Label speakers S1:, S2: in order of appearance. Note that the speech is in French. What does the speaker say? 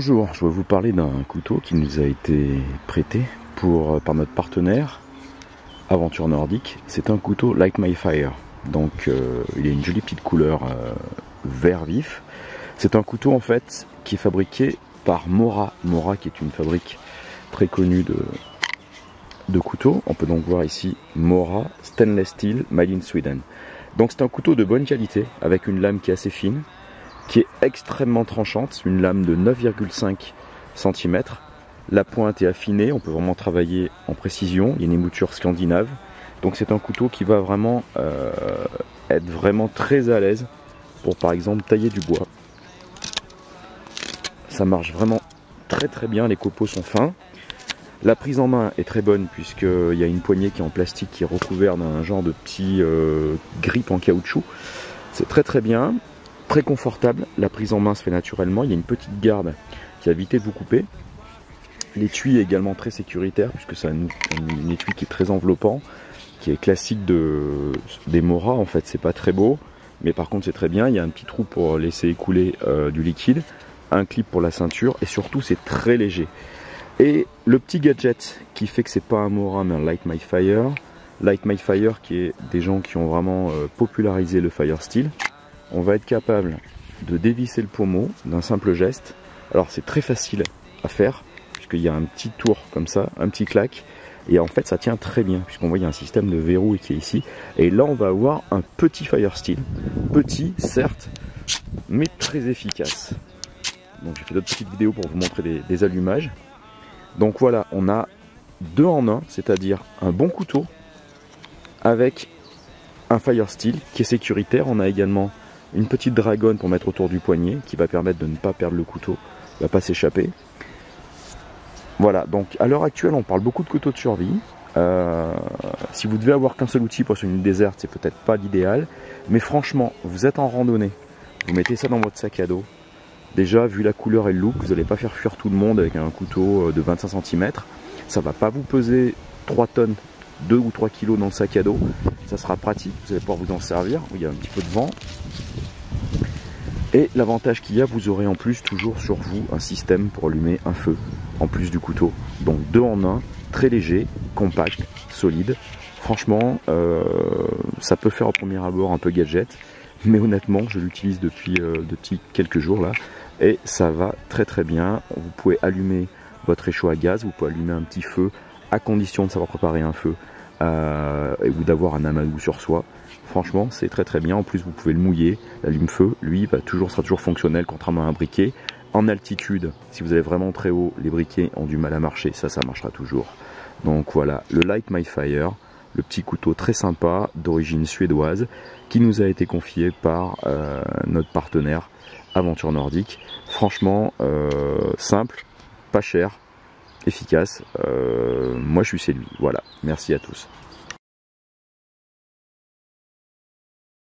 S1: Bonjour, je vais vous parler d'un couteau qui nous a été prêté par notre partenaire Aventure Nordique. C'est un couteau Light My Fire, donc il a une jolie petite couleur vert vif. C'est un couteau en fait qui est fabriqué par Mora, qui est une fabrique très connue de couteaux. On peut donc voir ici Mora Stainless Steel Made in Sweden. Donc c'est un couteau de bonne qualité avec une lame qui est assez fine, qui est extrêmement tranchante, une lame de 9,5 cm. La pointe est affinée, on peut vraiment travailler en précision, il y a une émouture scandinave. Donc c'est un couteau qui va vraiment être vraiment très à l'aise pour par exemple tailler du bois. Ça marche vraiment très bien, les copeaux sont fins. La prise en main est très bonne puisqu'il y a une poignée qui est en plastique qui est recouverte d'un genre de petit grip en caoutchouc. C'est très bien. Très confortable, la prise en main se fait naturellement, il y a une petite garde qui va éviter de vous couper. L'étui est également très sécuritaire puisque c'est un étui qui est très enveloppant, qui est classique des Mora. En fait c'est pas très beau, mais par contre c'est très bien. Il y a un petit trou pour laisser écouler du liquide, un clip pour la ceinture et surtout c'est très léger. Et le petit gadget qui fait que c'est pas un Mora mais un Light My Fire. Light My Fire qui est des gens qui ont vraiment popularisé le Fire Steel. On va être capable de dévisser le pommeau d'un simple geste. Alors c'est très facile à faire puisqu'il y a un petit tour comme ça, un petit clac, et en fait ça tient très bien puisqu'on voit il y a un système de verrou qui est ici. Et là on va avoir un petit Fire Steel, petit certes, mais très efficace. Donc j'ai fait d'autres petites vidéos pour vous montrer des allumages. Donc voilà, on a 2 en 1, c'est-à-dire un bon couteau avec un Fire Steel qui est sécuritaire. On a également une petite dragonne pour mettre autour du poignet qui va permettre de ne pas perdre le couteau, ne va pas s'échapper. Voilà, donc à l'heure actuelle on parle beaucoup de couteaux de survie. Si vous devez avoir qu'un seul outil pour sur une déserte, c'est peut-être pas l'idéal, mais franchement vous êtes en randonnée, vous mettez ça dans votre sac à dos. Déjà vu la couleur et le look, vous n'allez pas faire fuir tout le monde avec un couteau de 25 cm. Ça va pas vous peser 3 tonnes, 2 ou 3 kg dans le sac à dos. Ça sera pratique, vous allez pouvoir vous en servir, il y a un petit peu de vent. Et l'avantage qu'il y a, vous aurez en plus toujours sur vous un système pour allumer un feu, en plus du couteau. Donc 2 en 1, très léger, compact, solide. Franchement, ça peut faire au premier abord un peu gadget, mais honnêtement, je l'utilise depuis quelques jours là, et ça va très bien. Vous pouvez allumer votre réchaud à gaz, vous pouvez allumer un petit feu, à condition de savoir préparer un feu ou d'avoir un amadou sur soi. Franchement c'est très bien, en plus vous pouvez le mouiller. L'allume-feu lui sera toujours fonctionnel contrairement à un briquet. En altitude, si vous allez vraiment très haut, les briquets ont du mal à marcher, ça marchera toujours. Donc voilà, le Light My Fire, le petit couteau très sympa d'origine suédoise qui nous a été confié par notre partenaire Aventure Nordique. Franchement simple, pas cher, efficace, moi je suis séduit. Voilà, merci à tous.